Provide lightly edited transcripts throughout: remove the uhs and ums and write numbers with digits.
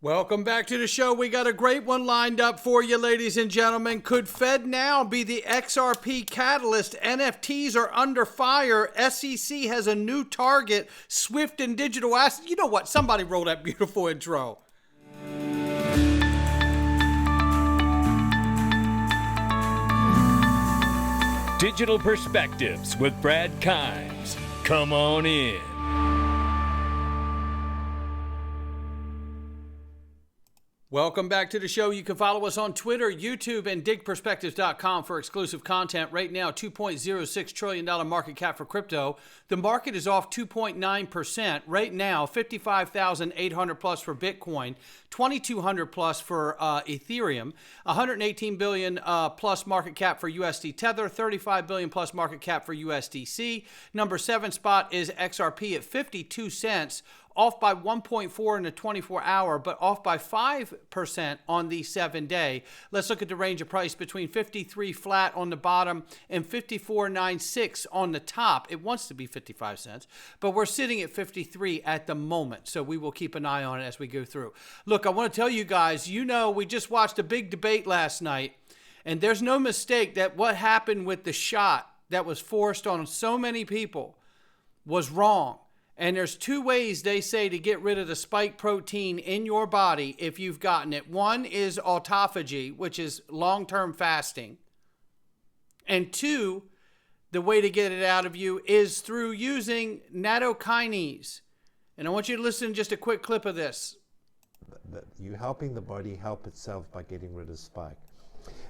Welcome back to the show. We got a great one lined up for you, ladies and gentlemen. Could FedNow be the XRP catalyst? NFTs are under fire. SEC has a new target. Swift and digital assets. You know what? Somebody roll that beautiful intro. Digital Perspectives with Brad Kimes. Come on in. Welcome back to the show. You can follow us on Twitter, YouTube, and digperspectives.com for exclusive content. Right now, $2.06 trillion market cap for crypto. The market is off 2.9%. Right now, 55,800 plus for Bitcoin, 2,200 plus for Ethereum, 118 billion plus market cap for USD Tether, 35 billion plus market cap for USDC. Number 7 spot is XRP at 52 cents. Off by 1.4 in the 24-hour, but off by 5% on the 7-day. Let's look at the range of price between 53 flat on the bottom and 54.96 on the top. It wants to be 55 cents, but we're sitting at 53 at the moment, so we will keep an eye on it as we go through. Look, I want to tell you guys, we just watched a big debate last night, and there's no mistake that what happened with the shot that was forced on so many people was wrong. And there's 2 ways they say to get rid of the spike protein in your body if you've gotten it. One is autophagy, which is long-term fasting. And 2, the way to get it out of you is through using nattokinase. And I want you to listen to just a quick clip of this. You're helping the body help itself by getting rid of spike.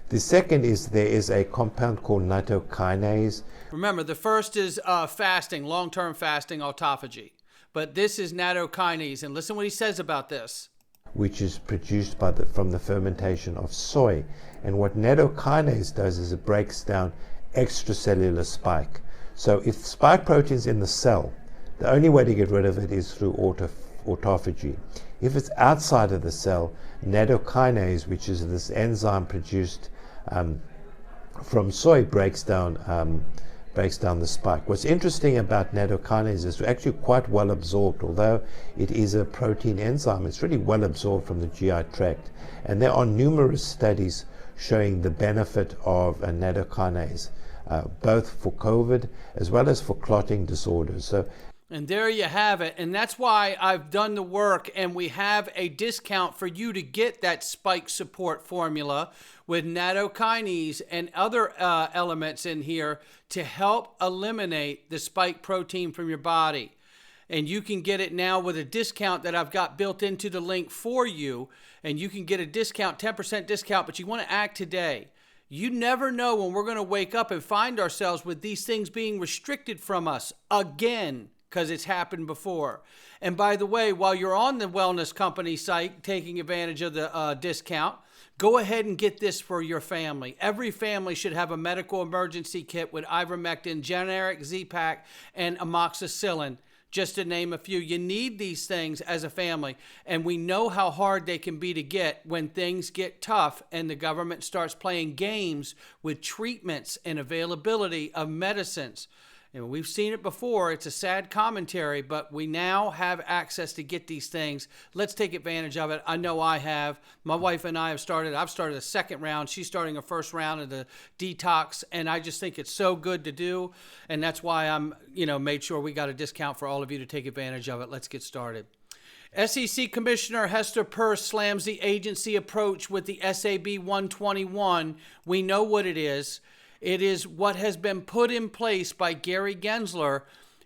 The second is there is a compound called nattokinase. Remember, the first is fasting, long-term fasting, autophagy. But this is nattokinase. And listen what he says about this. Which is produced from the fermentation of soy. And what nattokinase does is it breaks down extracellular spike. So if spike protein's in the cell, the only way to get rid of it is through autophagy. If it's outside of the cell, nattokinase, which is this enzyme produced from soy, breaks down the spike. What's interesting about nattokinase is it's actually quite well absorbed. Although it is a protein enzyme, it's really well absorbed from the GI tract. And there are numerous studies showing the benefit of a nattokinase, both for COVID as well as for clotting disorders. And there you have it. And that's why I've done the work, and we have a discount for you to get that spike support formula with nattokinase and other elements in here to help eliminate the spike protein from your body. And you can get it now with a discount that I've got built into the link for you. And you can get a discount, 10% discount, but you want to act today. You never know when we're going to wake up and find ourselves with these things being restricted from us again, because it's happened before. And by the way, while you're on the wellness company site taking advantage of the discount, go ahead and get this for your family. Every family should have a medical emergency kit with ivermectin, generic Z-Pak, and amoxicillin, just to name a few. You need these things as a family, and we know how hard they can be to get when things get tough and the government starts playing games with treatments and availability of medicines. And we've seen it before. It's a sad commentary, but we now have access to get these things. Let's take advantage of it. I know I have. My wife and I have started. I've started a second round. She's starting a first round of the detox, and I just think it's so good to do. And that's why I'm, made sure we got a discount for all of you to take advantage of it. Let's get started. SEC Commissioner Hester Peirce slams the agency approach with the SAB 121. We know what it is. It is what has been put in place by Gary Gensler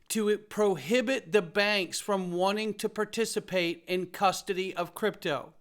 to prohibit the banks from wanting to participate in custody of crypto,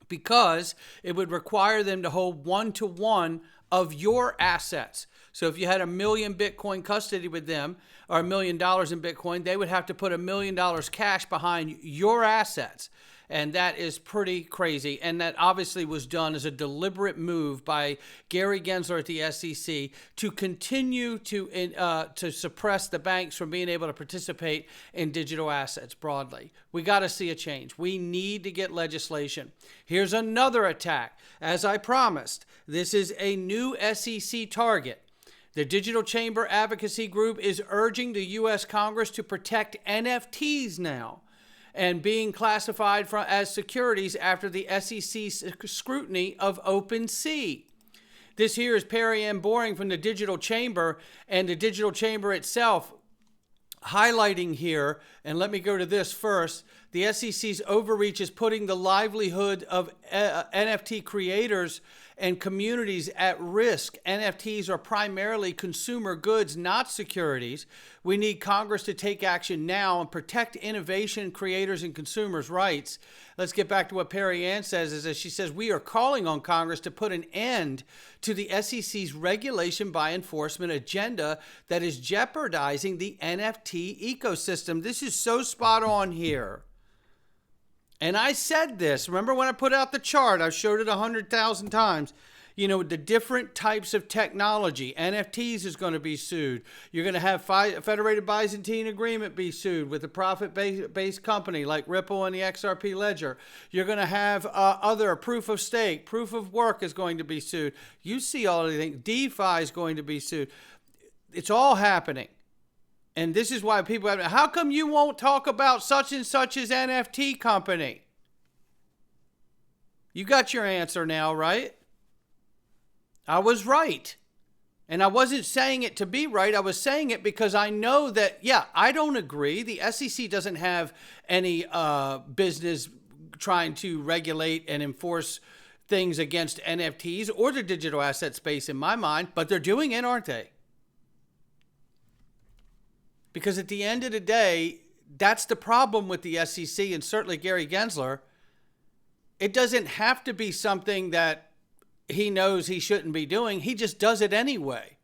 because it would require them to hold 1-to-1 of your assets. So if you had $1 million Bitcoin custody with them, or $1 million in Bitcoin, they would have to put $1 million cash behind your assets. And that is pretty crazy. And that obviously was done as a deliberate move by Gary Gensler at the SEC to continue to suppress the banks from being able to participate in digital assets broadly. We got to see a change. We need to get legislation. Here's another attack. As I promised, this is a new SEC target. The Digital Chamber Advocacy Group is urging the U.S. Congress to protect NFTs now. and being classified as securities after the SEC's scrutiny of OpenSea. This here is Perry M. Boring from the Digital Chamber, and the Digital Chamber itself highlighting here, and let me go to this first, the SEC's overreach is putting the livelihood of NFT creators and communities at risk. NFTs are primarily consumer goods, not securities. We need Congress to take action now and protect innovation, creators, and consumers' rights. Let's get back to what Perry Ann says, is that she says, we are calling on Congress to put an end to the SEC's regulation by enforcement agenda that is jeopardizing the NFT ecosystem. This is so spot on here. And I said this, remember when I put out the chart, I showed it 100,000 times. You know, the different types of technology. NFTs is going to be sued. You're going to have Federated Byzantine Agreement be sued with a profit-based company like Ripple and the XRP Ledger. You're going to have other proof of stake, proof of work is going to be sued. You see all of the things. DeFi is going to be sued. It's all happening. And this is why people have, how come you won't talk about such and such as NFT company? You got your answer now, right? I was right. And I wasn't saying it to be right. I was saying it because I know that, yeah, I don't agree. The SEC doesn't have any business trying to regulate and enforce things against NFTs or the digital asset space in my mind, but they're doing it, aren't they? Because at the end of the day, that's the problem with the SEC and certainly Gary Gensler. It doesn't have to be something that he knows he shouldn't be doing. He just does it anyway.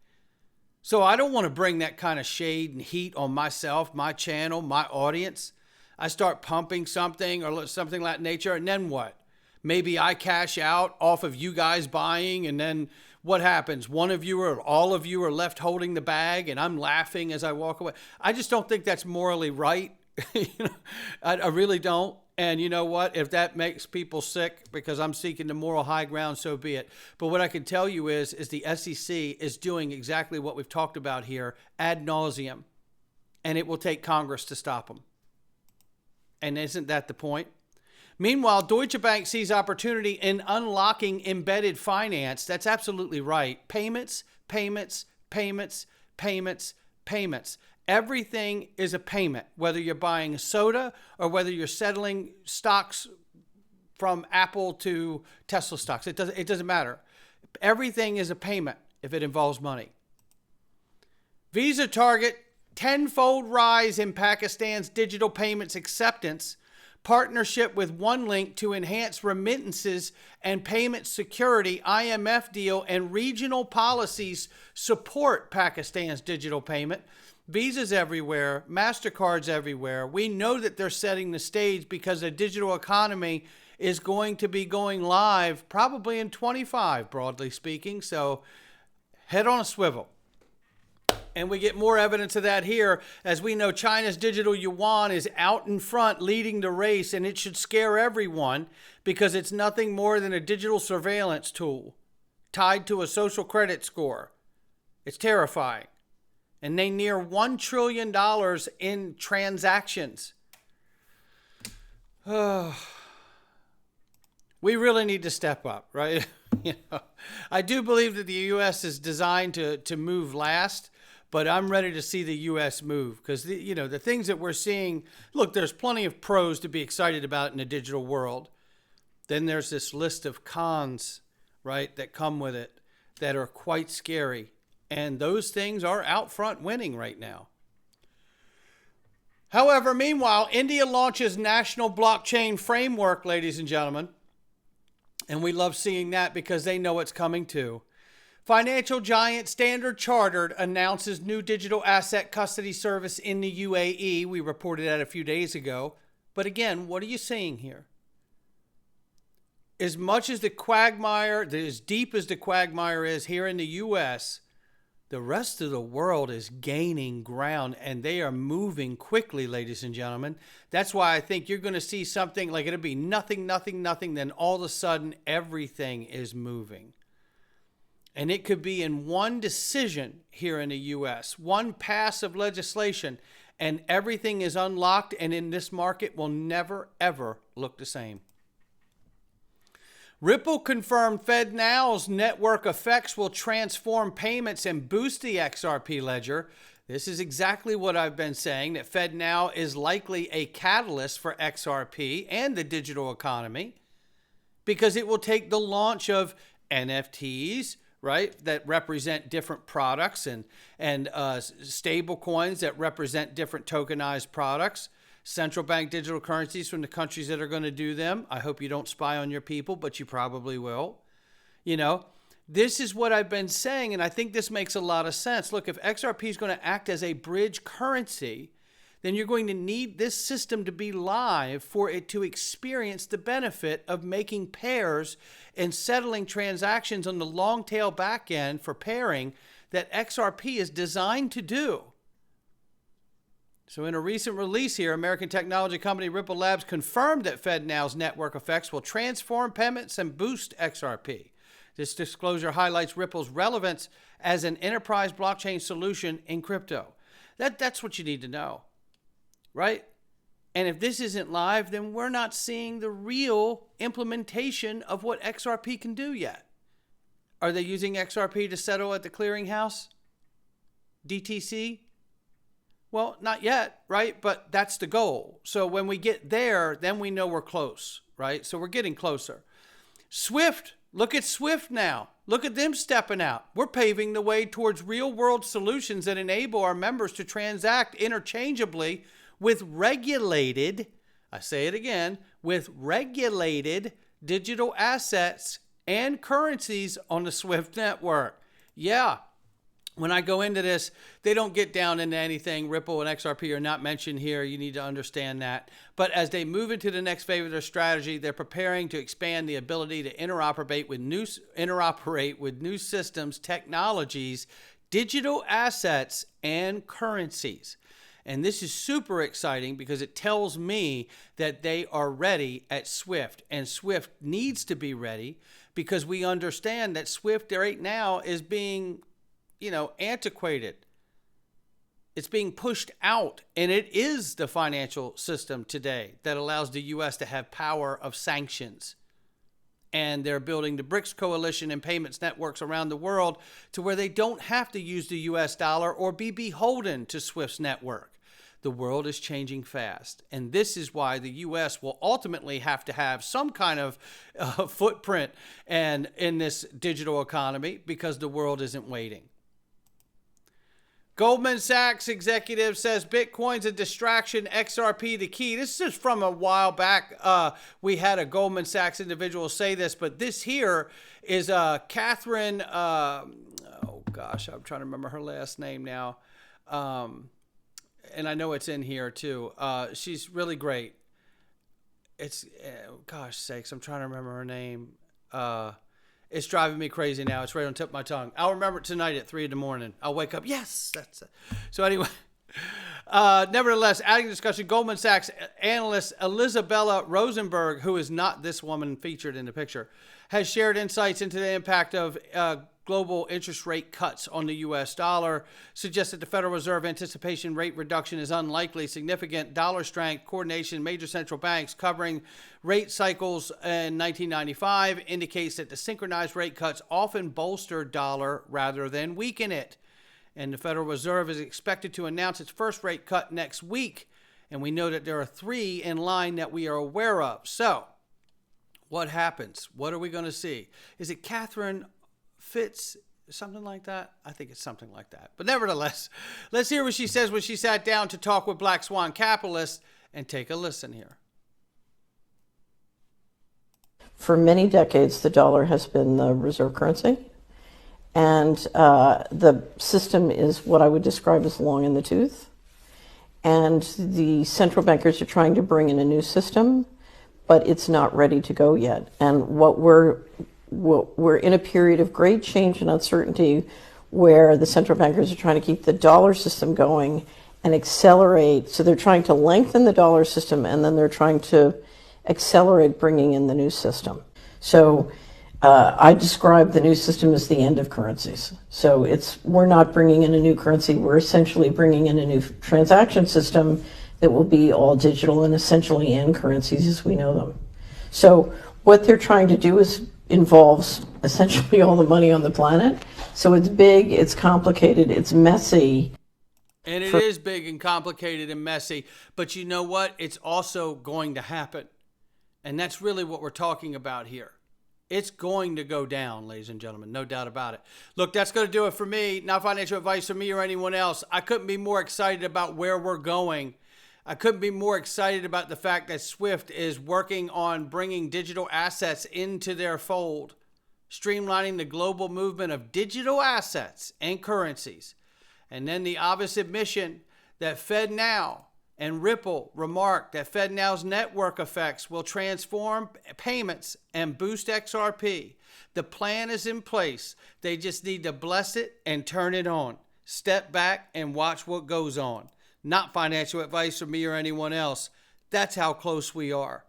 So I don't want to bring that kind of shade and heat on myself, my channel, my audience. I start pumping something or something like that nature, and then what? Maybe I cash out off of you guys buying, and then what happens? One of you or all of you are left holding the bag, and I'm laughing as I walk away. I just don't think that's morally right. I really don't. And you know what? If that makes people sick because I'm seeking the moral high ground, so be it. But what I can tell you is the SEC is doing exactly what we've talked about here ad nauseum, and it will take Congress to stop them. And isn't that the point? Meanwhile, Deutsche Bank sees opportunity in unlocking embedded finance. That's absolutely right. Payments, payments, payments, payments, payments. Everything is a payment, whether you're buying a soda or whether you're settling stocks from Apple to Tesla stocks. It doesn't matter. Everything is a payment if it involves money. Visa target tenfold rise in Pakistan's digital payments acceptance. Partnership with OneLink to enhance remittances and payment security. IMF deal and regional policies support Pakistan's digital payment. Visas everywhere, MasterCards everywhere. We know that they're setting the stage because the digital economy is going to be going live probably in 25, broadly speaking. So head on a swivel. And we get more evidence of that here. As we know, China's digital yuan is out in front leading the race, and it should scare everyone because it's nothing more than a digital surveillance tool tied to a social credit score. It's terrifying. And they near $1 trillion in transactions. We really need to step up, right? I do believe that the U.S. is designed to move last. But I'm ready to see the U.S. move because, the things that we're seeing, look, there's plenty of pros to be excited about in the digital world. Then there's this list of cons, right, that come with it that are quite scary. And those things are out front winning right now. However, meanwhile, India launches national blockchain framework, ladies and gentlemen. And we love seeing that because they know it's coming too. Financial giant Standard Chartered announces new digital asset custody service in the UAE. We reported that a few days ago. But again, what are you seeing here? As much as the quagmire, as deep as the quagmire is here in the U.S., the rest of the world is gaining ground, and they are moving quickly, ladies and gentlemen. That's why I think you're going to see something like it'll be nothing, nothing, nothing. Then all of a sudden, everything is moving. And it could be in one decision here in the U.S., one pass of legislation, and everything is unlocked, and in this market will never, ever look the same. Ripple confirmed FedNow's network effects will transform payments and boost the XRP ledger. This is exactly what I've been saying, that FedNow is likely a catalyst for XRP and the digital economy, because it will take the launch of NFTs, right, that represent different products, and stable coins that represent different tokenized products, central bank digital currencies from the countries that are going to do them. I hope you don't spy on your people, but you probably will. You know, this is what I've been saying, and I think this makes a lot of sense. Look, if XRP is going to act as a bridge currency, then you're going to need this system to be live for it to experience the benefit of making pairs and settling transactions on the long tail back end for pairing that XRP is designed to do. So in a recent release here, American technology company Ripple Labs confirmed that FedNow's network effects will transform payments and boost XRP. This disclosure highlights Ripple's relevance as an enterprise blockchain solution in crypto. That's what you need to know, right? And if this isn't live, then we're not seeing the real implementation of what XRP can do yet. Are they using XRP to settle at the clearinghouse? DTC? Well, not yet, right? But that's the goal. So when we get there, then we know we're close, right? So we're getting closer. Swift, look at Swift now. Look at them stepping out. We're paving the way towards real-world solutions that enable our members to transact interchangeably with regulated, I say it again, with regulated digital assets and currencies on the Swift network. Yeah. When I go into this, they don't get down into anything. Ripple and XRP are not mentioned here. You need to understand that. But as they move into the next phase of their strategy, they're preparing to expand the ability to interoperate with new systems, technologies, digital assets, and currencies. And this is super exciting because it tells me that they are ready at Swift. And Swift needs to be ready because we understand that Swift right now is being antiquated. It's being pushed out, and it is the financial system today that allows the U.S. to have power of sanctions. And they're building the BRICS coalition and payments networks around the world to where they don't have to use the U.S. dollar or be beholden to Swift's network. The world is changing fast, and this is why the U.S. will ultimately have to have some kind of footprint and in this digital economy because the world isn't waiting. Goldman Sachs executive says Bitcoin's a distraction, XRP the key. This is from a while back. We had a Goldman Sachs individual say this, but this here is Catherine, oh gosh, I'm trying to remember her last name now. And I know it's in here too. She's really great. It's, gosh sakes, I'm trying to remember her name. It's driving me crazy now. It's right on the tip of my tongue. I'll remember it tonight at 3 a.m. I'll wake up. Yes, that's it. So anyway, nevertheless, adding discussion, Goldman Sachs analyst Elizabella Rosenberg, who is not this woman featured in the picture, has shared insights into the impact of global interest rate cuts on the U.S. dollar, suggests that the Federal Reserve anticipation rate reduction is unlikely. Significant dollar strength, coordination, major central banks covering rate cycles in 1995 indicates that the synchronized rate cuts often bolster dollar rather than weaken it. And the Federal Reserve is expected to announce its first rate cut next week. And we know that there are 3 in line that we are aware of. So what happens? What are we going to see? Is it Catherine Fitz, something like that? I think it's something like that. But nevertheless, let's hear what she says when she sat down to talk with Black Swan capitalists, and take a listen here. For many decades, the dollar has been the reserve currency, and the system is what I would describe as long in the tooth. And the central bankers are trying to bring in a new system, but it's not ready to go yet. And we're in a period of great change and uncertainty where the central bankers are trying to keep the dollar system going and accelerate. So they're trying to lengthen the dollar system, and then they're trying to accelerate bringing in the new system. So I describe the new system as the end of currencies. So we're not bringing in a new currency. We're essentially bringing in a new transaction system that will be all digital and essentially end currencies as we know them. So what they're trying to do involves essentially all the money on the planet. So it's big, it's complicated, it's messy. And it is big and complicated and messy. But you know what? It's also going to happen. And that's really what we're talking about here. It's going to go down, ladies and gentlemen. No doubt about it. Look, that's going to do it for me. Not financial advice from me or anyone else. I couldn't be more excited about where we're going. I couldn't be more excited about the fact that Swift is working on bringing digital assets into their fold, streamlining the global movement of digital assets and currencies. And then the obvious admission that FedNow and Ripple remarked that FedNow's network effects will transform payments and boost XRP. The plan is in place. They just need to bless it and turn it on. Step back and watch what goes on. Not financial advice from me or anyone else. That's how close we are.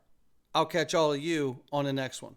I'll catch all of you on the next one.